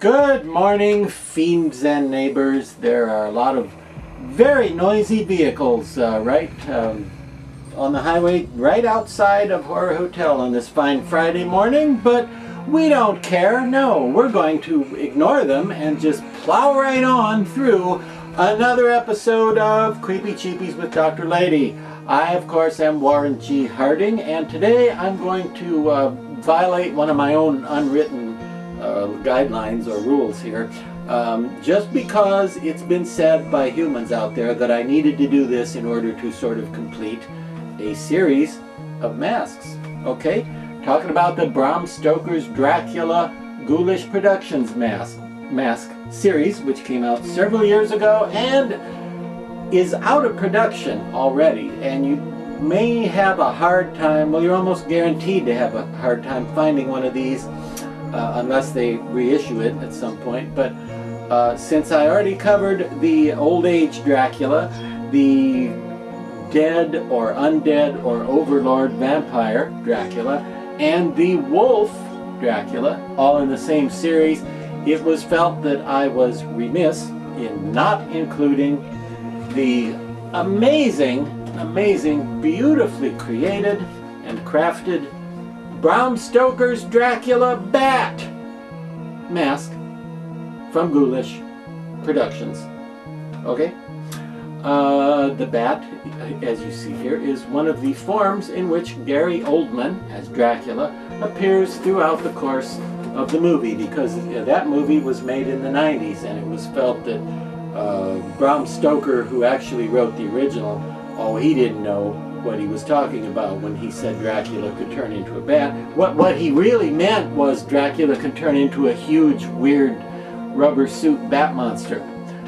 Good morning, fiends and neighbors. There are a lot of very noisy vehicles on the highway right outside of Horror Hotel on this fine Friday morning, but we don't care. No, we're going to ignore them and just plow right on through another episode of Creepy Cheapies with Dr. Lady. I, of course, am Warren G. Harding, and today I'm going to violate one of my own unwritten guidelines or rules here, just because it's been said by humans out there that I needed to do this in order to sort of complete a series of masks. Okay, talking about the Bram Stoker's Dracula Ghoulish Productions mask series, which came out several years ago and is out of production already, and you may have a hard time, well, you're almost guaranteed to have a hard time finding one of these unless they reissue it at some point. But since I already covered the old age Dracula, the dead or undead or overlord vampire Dracula, and the wolf Dracula, all in the same series, it was felt that I was remiss in not including the amazing, beautifully created and crafted Bram Stoker's Dracula Bat mask from Ghoulish Productions. Okay? The bat, as you see here, is one of the forms in which Gary Oldman, as Dracula, appears throughout the course of the movie, because that movie was made in the 90s, and it was felt that Bram Stoker, who actually wrote the original, he didn't know what he was talking about when he said Dracula could turn into a bat. What he really meant was Dracula could turn into a huge, weird rubber suit bat monster.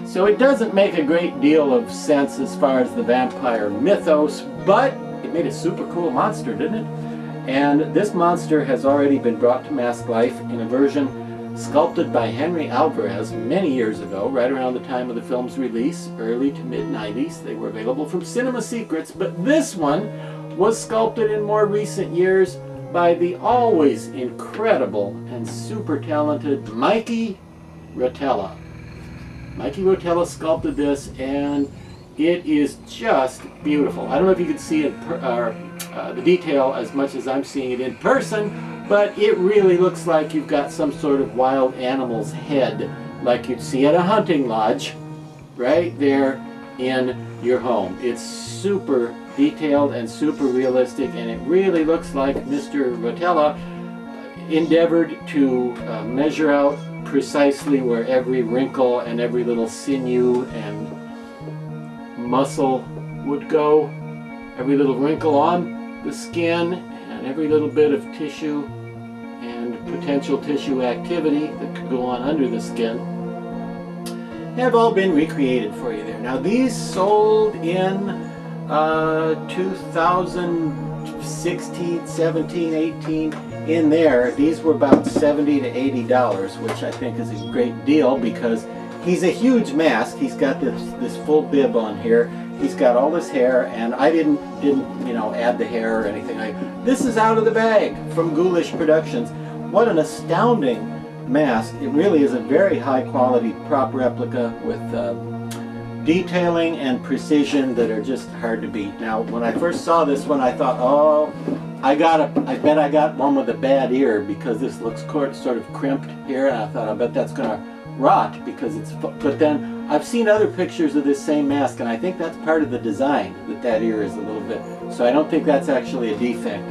So it doesn't make a great deal of sense as far as the vampire mythos, but it made a super cool monster, didn't it? And this monster has already been brought to mask life in a version sculpted by Henry Alvarez many years ago, right around the time of the film's release, early to mid-90s. They were available from Cinema Secrets, but this one was sculpted in more recent years by the always incredible and super talented Mikey Rotella. Mikey Rotella sculpted this, and it is just beautiful. I don't know if you can see it the detail as much as I'm seeing it in person, but it really looks like you've got some sort of wild animal's head, like you'd see at a hunting lodge, right there in your home. It's super detailed and super realistic, and it really looks like Mr. Rotella endeavored to measure out precisely where every wrinkle and every little sinew and muscle would go, every little wrinkle on the skin, and every little bit of tissue and potential tissue activity that could go on under the skin have all been recreated for you there. Now, these sold in 2016, 17, 18, in there. These were about $70 to $80, which I think is a great deal because he's a huge mask. He's got this full bib on here. He's got all this hair, and I didn't add the hair or anything. This is out of the bag from Ghoulish Productions. What an astounding mask. It really is a very high quality prop replica with detailing and precision that are just hard to beat. Now, when I first saw this one, I thought, I bet I got one with a bad ear, because this looks sort of crimped here, and I thought, I bet that's gonna rot because it's, but then I've seen other pictures of this same mask, and I think that's part of the design, that ear is a little bit, so I don't think that's actually a defect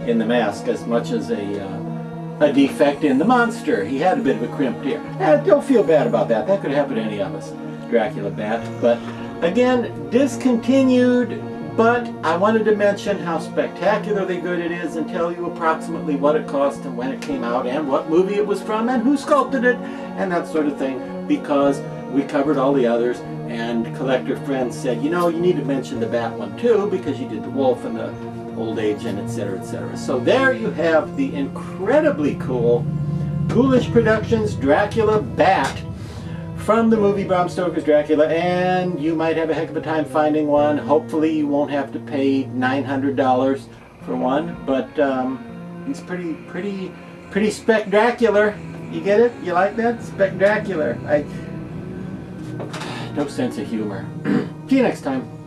in the mask as much as a defect in the monster. He had a bit of a crimped ear. Don't feel bad about that. That could happen to any of us. Dracula bat. But again, discontinued, but I wanted to mention how spectacularly good it is and tell you approximately what it cost and when it came out and what movie it was from and who sculpted it and that sort of thing, because we covered all the others, and collector friends said, you need to mention the bat one too, because you did the wolf and the old age and etc., etc. So there you have the incredibly cool Ghoulish Productions Dracula bat from the movie Bram Stoker's Dracula, and you might have a heck of a time finding one. Hopefully you won't have to pay $900 for one, but it's pretty spectacular. You get it? You like that? Spectacular. No sense of humor. See you next time.